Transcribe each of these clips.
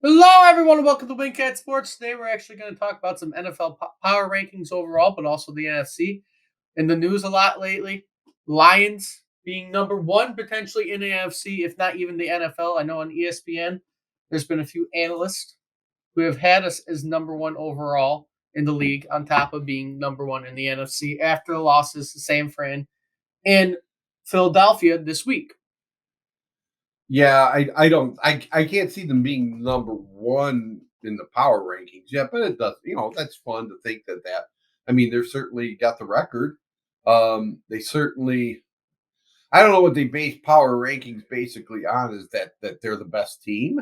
Hello, everyone, and welcome to Wingcat Sports. Today, we're actually going to talk about some NFL power rankings overall, but also the NFC. In the news a lot lately, Lions being number one potentially in the NFC, if not even the NFL. I know on ESPN, there's been a few analysts who have had us as number one overall in the league, on top of being number one in the NFC after the losses to San Fran and Philadelphia this week. Yeah, I can't see them being number one in the power rankings yet, but it does, that's fun to think that. I mean, they're certainly got the record. They certainly, I don't know what they base power rankings basically on, is that they're the best team.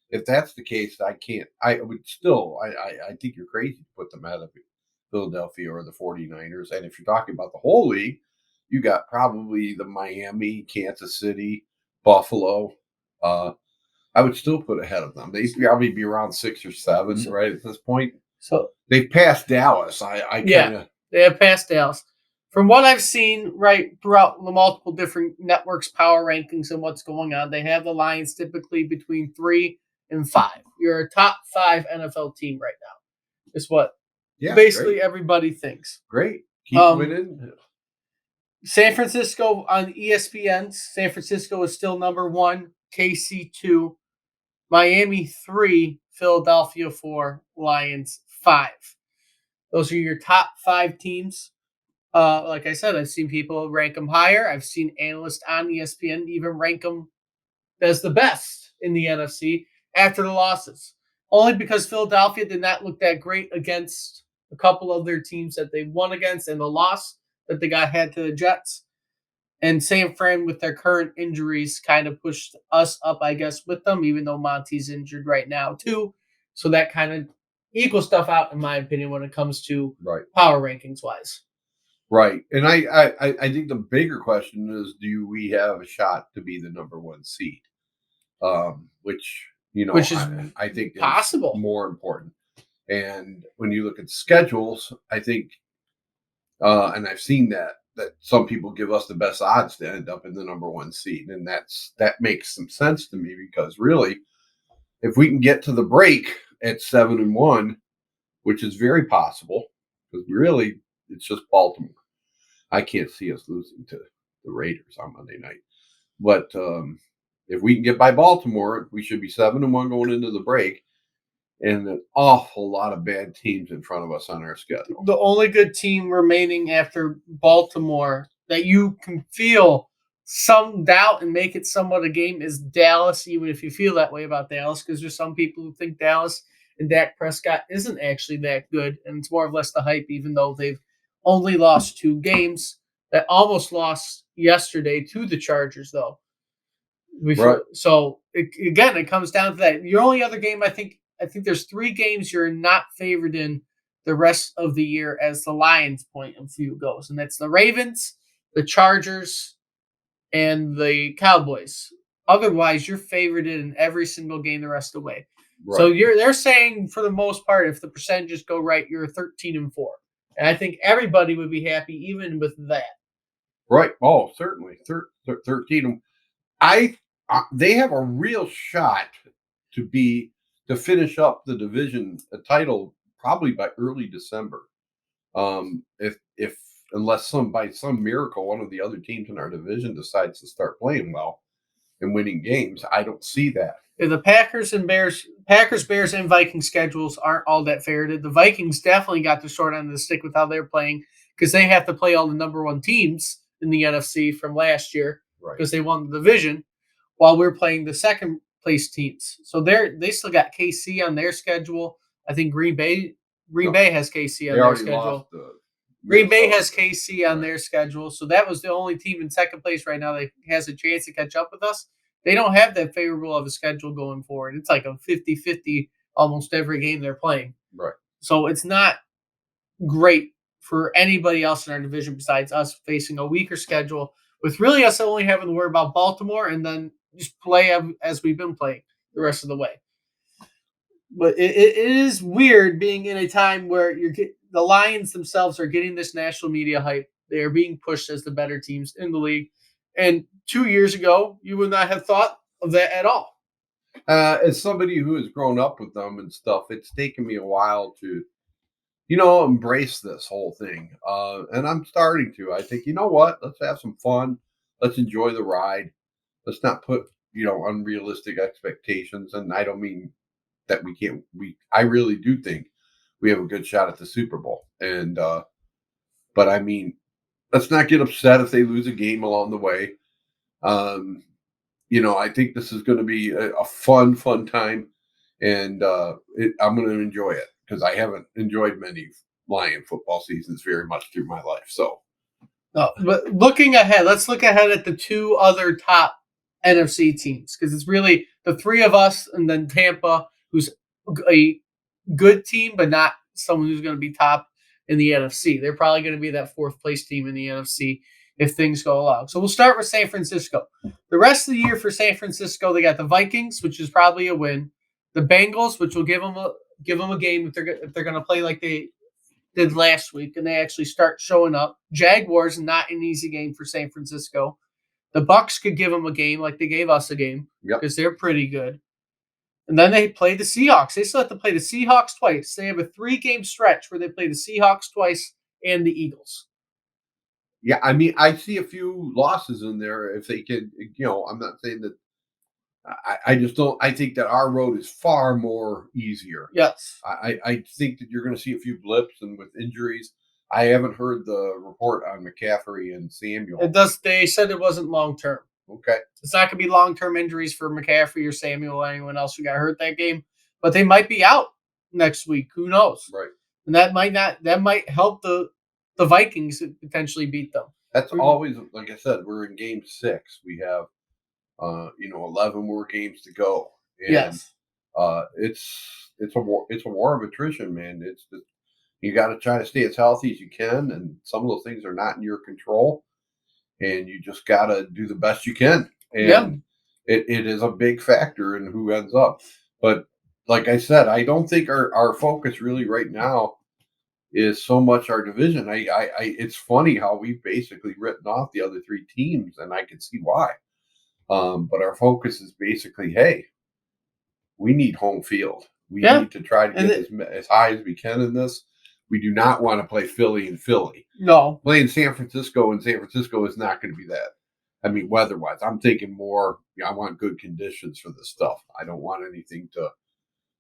If that's the case, I can't, I would still, I think you're crazy to put them out of Philadelphia or the 49ers. And if you're talking about the whole league, you got probably the Miami, Kansas City, Buffalo. Uh, I would still put ahead of them. They'd probably be around 6 or 7, right, at this point. So They've passed Dallas. I kind of they have passed Dallas. From what I've seen, right, throughout the multiple different networks' power rankings and what's going on, they have the Lions typically between 3 and 5. You're a top 5 NFL team right now. Is what basically great. everybody thinks. Great. Keep winning. San Francisco on ESPN. San Francisco is still number one. KC 2. Miami 3. Philadelphia 4. Lions 5. Those are your top 5 teams. Like I said, I've seen people rank them higher. I've seen analysts on ESPN even rank them as the best in the NFC after the losses. Only because Philadelphia did not look that great against a couple of their teams that they won against, and the loss that they had to the Jets. And San Fran, with their current injuries, kind of pushed us up, I guess, with them, even though Monty's injured right now, too. So that kind of equals stuff out, in my opinion, when it comes to power rankings wise. Right. And I think the bigger question is, do we have a shot to be the number one seed? Which is I think possible, is more important. And when you look at schedules, I think, and I've seen that some people give us the best odds to end up in the number one seed, and that makes some sense to me, because really, if we can get to the break at 7-1, which is very possible, because really it's just Baltimore. I can't see us losing to the Raiders on Monday night, but if we can get by Baltimore, we should be 7-1 going into the break, and an awful lot of bad teams in front of us on our schedule. The only good team remaining after Baltimore that you can feel some doubt and make it somewhat a game is Dallas, even if you feel that way about Dallas, because there's some people who think Dallas and Dak Prescott isn't actually that good, and it's more or less the hype, even though they've only lost 2 games. That almost lost yesterday to the Chargers, though. So again, it comes down to that. Your only other game, I think there's 3 games you're not favored in the rest of the year, as the Lions' point of view goes, and that's the Ravens, the Chargers, and the Cowboys. Otherwise, you're favored in every single game the rest of the way. Right. So they're saying, for the most part, if the percentages go right, you're 13-4, and I think everybody would be happy even with that. Right. Oh, certainly. 13. They have a real shot to finish up the division title probably by early December. If unless by some miracle one of the other teams in our division decides to start playing well and winning games, I don't see that. The Packers, Bears, and Vikings schedules aren't all that favorited. The Vikings definitely got the short end of the stick with how they're playing, because they have to play all the number one teams in the NFC from last year, because they won the division, while we're playing the second place teams. So they still got KC on their schedule. I think Green Bay has KC on their schedule. Green Bay has KC on their schedule. So that was the only team in second place right now that has a chance to catch up with us. They don't have that favorable of a schedule going forward. It's like a 50-50 almost every game they're playing. Right. So it's not great for anybody else in our division besides us, facing a weaker schedule, with really us only having to worry about Baltimore and then just play as we've been playing the rest of the way. But it is weird being in a time where the Lions themselves are getting this national media hype. They are being pushed as the better teams in the league. And 2 years ago, you would not have thought of that at all. As somebody who has grown up with them and stuff, it's taken me a while to, embrace this whole thing. And I'm starting to. I think, you know what? Let's have some fun. Let's enjoy the ride. Let's not put, unrealistic expectations. And I don't mean that we can't. I really do think we have a good shot at the Super Bowl. And but I mean, let's not get upset if they lose a game along the way. Um, I think this is going to be a fun time, and I'm going to enjoy it because I haven't enjoyed many Lion football seasons very much through my life. So, No, but looking ahead, let's look ahead at the two other top NFC teams because it's really the three of us and then Tampa, who's a good team, but not someone who's going to be top in the NFC. They're probably going to be that fourth place team in the NFC if things go along. So we'll start with San Francisco. The rest of the year for San Francisco, they got the Vikings, which is probably a win. The Bengals, which will give them a game if they're going to play like they did last week, and they actually start showing up. Jaguars, not an easy game for San Francisco. The Bucks could give them a game like they gave us a game because they're pretty good. And then they play the Seahawks. They still have to play the Seahawks twice. They have a 3-game stretch where they play the Seahawks twice and the Eagles. yeah, I mean, I see a few losses in there if they could. I'm not saying that. I just don't. I think that our road is far more easier. Yes. I think that you're going to see a few blips and with injuries. I haven't heard the report on McCaffrey and Samuel. It does. They said it wasn't long term. Okay. It's not going to be long term injuries for McCaffrey or Samuel or anyone else who got hurt that game, but they might be out next week. Who knows? Right. And that might help the Vikings potentially beat them. That's always, like I said, we're in game 6. We have 11 more games to go. And, yes. It's a war of attrition, man. You got to try to stay as healthy as you can, and some of those things are not in your control, and you just got to do the best you can. And it is a big factor in who ends up. But like I said, I don't think our focus really right now is so much our division. It's funny how we've basically written off the other 3 teams, and I can see why. But our focus is basically, hey, we need home field. We need to try to get as high as we can in this. We do not want to play Philly and Philly. No. Playing San Francisco and San Francisco is not going to be that. I mean, weather-wise, I'm thinking more, I want good conditions for this stuff. I don't want anything to,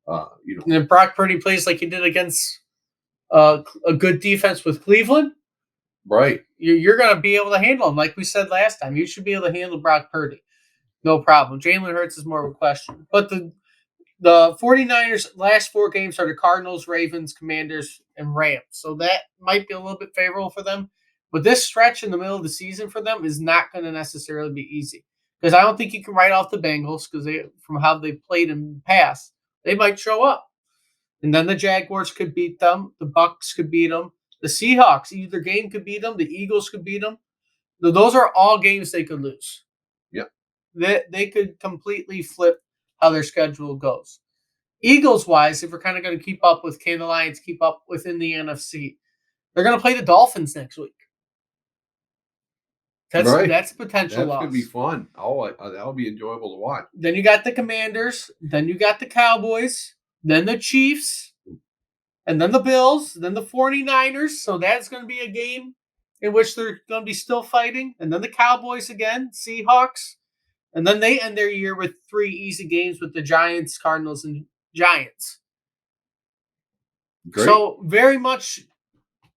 And if Brock Purdy plays like he did against a good defense with Cleveland, right? You're going to be able to handle him. Like we said last time, you should be able to handle Brock Purdy. No problem. Jalen Hurts is more of a question. But the 49ers' last 4 games are the Cardinals, Ravens, Commanders, and Rams. So that might be a little bit favorable for them. But this stretch in the middle of the season for them is not going to necessarily be easy. Because I don't think you can write off the Bengals because from how they played in the past, they might show up. And then the Jaguars could beat them. The Bucks could beat them. The Seahawks, either game could beat them. The Eagles could beat them. Those are all games they could lose. Yep. They could completely flip how their schedule goes. Eagles-wise, if we're kind of going to keep up with, can the Lions keep up within the NFC? They're going to play the Dolphins next week. That's a potential loss. That's going to be fun. That'll be enjoyable to watch. Then you got the Commanders. Then you got the Cowboys. Then the Chiefs. And then the Bills. Then the 49ers. So that's going to be a game in which they're going to be still fighting. And then the Cowboys again. Seahawks. And then they end their year with 3 easy games with the Giants, Cardinals, and Giants. Great. So very much,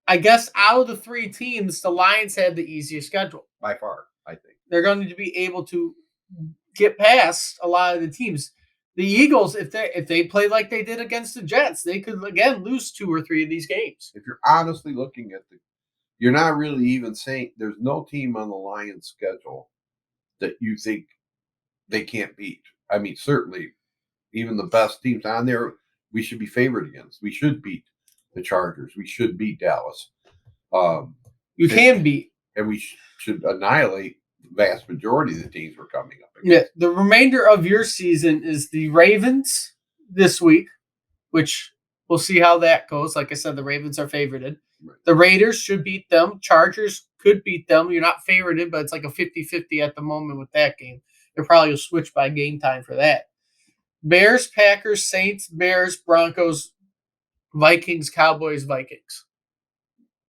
I guess, out of the 3 teams, the Lions have the easiest schedule. By far, I think. They're going to be able to get past a lot of the teams. The Eagles, if they play like they did against the Jets, they could, again, lose 2 or 3 of these games. If you're honestly looking at you're not really even saying there's no team on the Lions schedule that you think they can't beat. I mean, certainly, even the best teams on there, we should be favored against. We should beat the Chargers. We should beat Dallas. You can beat. And we should annihilate the vast majority of the teams we're coming up against. Yeah, the remainder of your season is the Ravens this week, which we'll see how that goes. Like I said, the Ravens are favorited. Right. The Raiders should beat them. Chargers could beat them. You're not favorited, but it's like a 50-50 at the moment with that game. They probably will switch by game time for that. Bears, Packers, Saints, Bears, Broncos, Vikings, Cowboys, Vikings.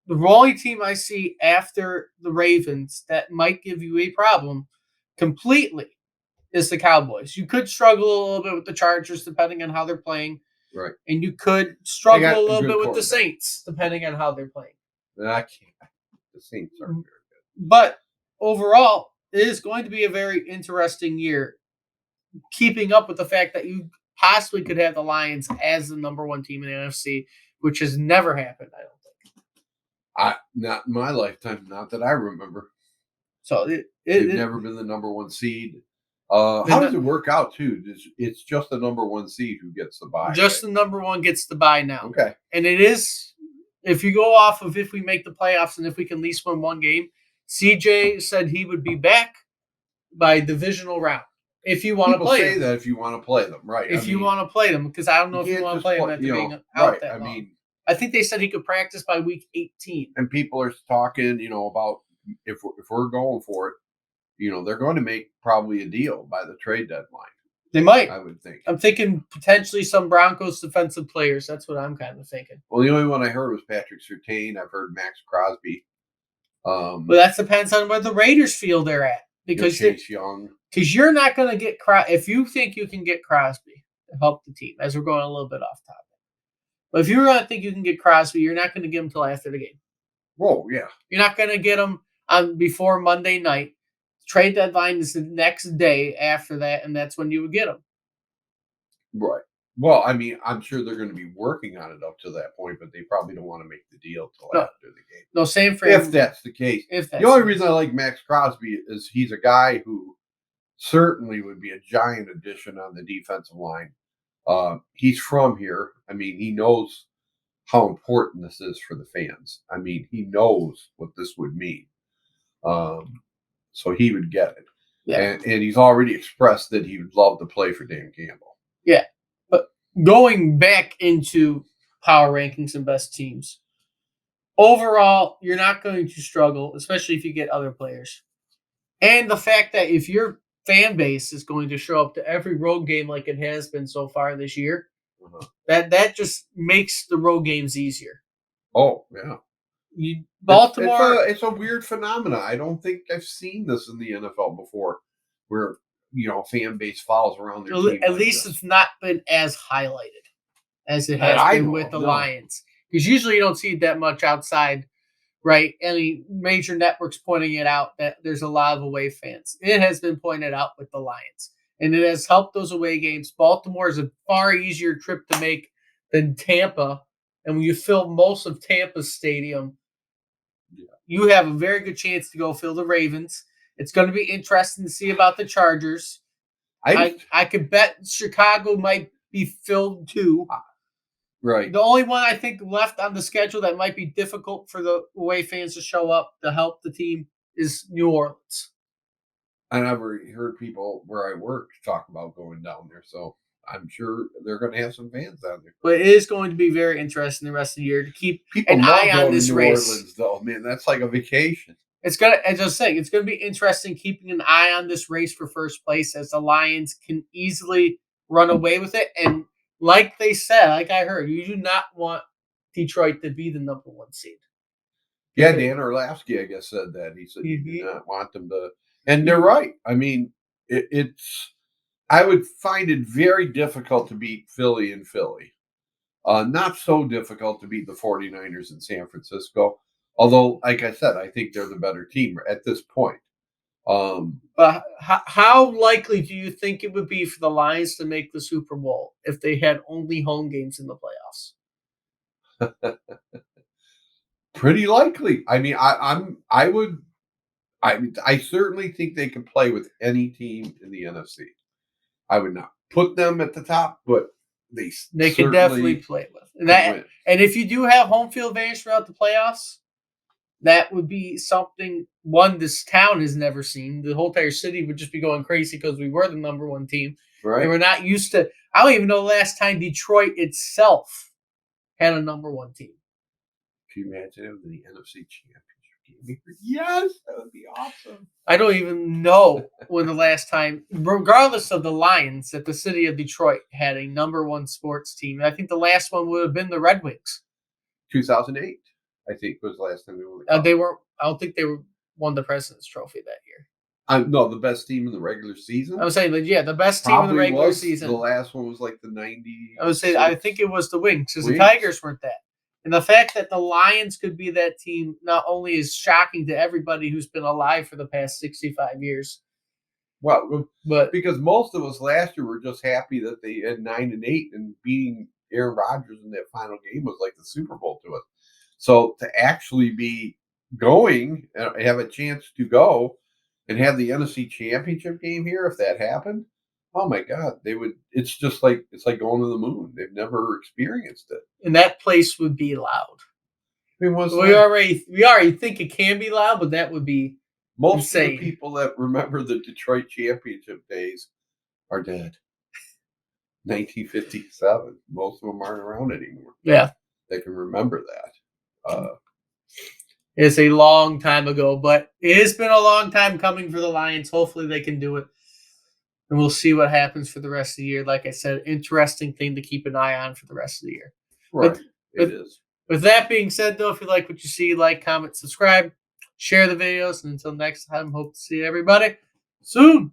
The only team I see after the Ravens that might give you a problem completely is the Cowboys. You could struggle a little bit with the Chargers depending on how they're playing, Right. and you could They struggle got a a little good bit with the quarterback. Saints depending on how they're playing. I can't. The Saints are very good. But overall, it is going to be a very interesting year, keeping up with the fact that you possibly could have the Lions as the number one team in the NFC, which has never happened, I don't think. Not in my lifetime, not that I remember. So They've never been the number one seed. How does it work out too? It's just the number one seed who gets the bye. Just right? the number one gets the bye now. Okay. And it is, if you go off of if we make the playoffs and if we can at least win one game, CJ said he would be back by divisional round. If you want to People play say them. that if you want to play them, right? If you want to play them, because I don't know if you can't want to just play them play- after you being know, out right, that I long. mean, I think they said he could practice by week 18. and people are talking, about if we're going for it, they're going to make probably a deal by the trade deadline. They might. I would think. I'm thinking potentially some Broncos defensive players. That's what I'm kind of thinking. Well, the only one I heard was Patrick Surtain. I've heard Max Crosby. But that depends on where the Raiders feel they're at. Because Chase Young. Because you're not going to get if you think you can get Crosby to help the team, as we're going a little bit off topic. But if you really think you can get Crosby, you're not going to get him until after the game. Whoa, yeah. You're not going to get him before Monday night. Trade deadline is the next day after that, and that's when you would get him. Right. Well, I mean, I'm sure they're going to be working on it up to that point, but they probably don't want to make the deal till after the game. No, same for him. If that's the case. If that's the only reason I like Max Crosby is he's a guy who certainly would be a giant addition on the defensive line. He's from here. I mean, he knows how important this is for the fans. I mean, he knows what this would mean. So he would get it. Yeah. And he's already expressed that he would love to play for Dan Campbell. Yeah. But going back into power rankings and best teams, overall, you're not going to struggle, especially if you get other players. And the fact that if your fan base is going to show up to every road game like it has been so far this year, that just makes the road games easier. Oh, yeah. Baltimore. It's a weird phenomenon. I don't think I've seen this in the NFL before, where fan base follows around their team. At least it's not been as highlighted as it has been with the Lions, because usually you don't see it that much outside, right? Any major networks pointing it out that there's a lot of away fans. It has been pointed out with the Lions, and it has helped those away games. Baltimore is a far easier trip to make than Tampa, and when you fill most of Tampa's stadium, you have a very good chance to go fill the Ravens. It's going to be interesting to see about the Chargers. I could bet Chicago might be filled too. Right. The only one I think left on the schedule that might be difficult for the away fans to show up to help the team is New Orleans. I never heard people where I work talk about going down there, so I'm sure they're going to have some fans down there. But it is going to be very interesting the rest of the year to keep people an eye on this New race. Orleans, though, man, that's like a vacation. It's gonna, as I was saying, it's going to be interesting keeping an eye on this race for first place, as the Lions can easily run away with it. And like they said, like I heard, you do not want Detroit to be the number one seed. Yeah, Dan Orlovsky, I guess, said that. He said you do not want them to, and they're right. I mean, I would find it very difficult to beat Philly in Philly. Not so difficult to beat the 49ers in San Francisco. Although, like I said, I think they're the better team at this point. But how likely do you think it would be for the Lions to make the Super Bowl if they had only home games in the playoffs? Pretty likely. I mean, I certainly think they could play with any team in the NFC. I would not put them at the top, but they can definitely play with that. And if you do have home field advantage throughout the playoffs, that would be something this town has never seen. The whole entire city would just be going crazy because we were the number one team. Right. And we're not used to. I don't even know the last time Detroit itself had a number one team. Can you imagine it with the NFC Championship Yes, that would be awesome. I don't even know when the last time, regardless of the Lions, that the city of Detroit had a number one sports team. I think the last one would have been the Red Wings. 2008, I think, was the last time they won the cup. They were. I don't think they won the President's Trophy that year. No, the best team in the regular season. I was saying that, yeah, the best team in the regular season. The last one was like the 90. I would say I think it was the Wings because the Tigers weren't that. And the fact that the Lions could be that team not only is shocking to everybody who's been alive for the past 65 years. Well, but because most of us last year were just happy that they had 9-8 and beating Aaron Rodgers in that final game was like the Super Bowl to us. So to actually be going and have a chance to go and have the NFC Championship game here, if that happened, oh my God, they would. It's just like going to the moon. They've never experienced it, and that place would be loud. I mean, we already think it can be loud, but that would be most insane. of the people that remember the Detroit Championship days are dead. 1957. Most of them aren't around anymore. Yeah, they can remember that. It's a long time ago, but it has been a long time coming for the Lions. Hopefully they can do it. And we'll see what happens for the rest of the year. Like I said, interesting thing to keep an eye on for the rest of the year. Right. It is. With that being said, though, if you like what you see, like, comment, subscribe, share the videos. And until next time, hope to see everybody soon.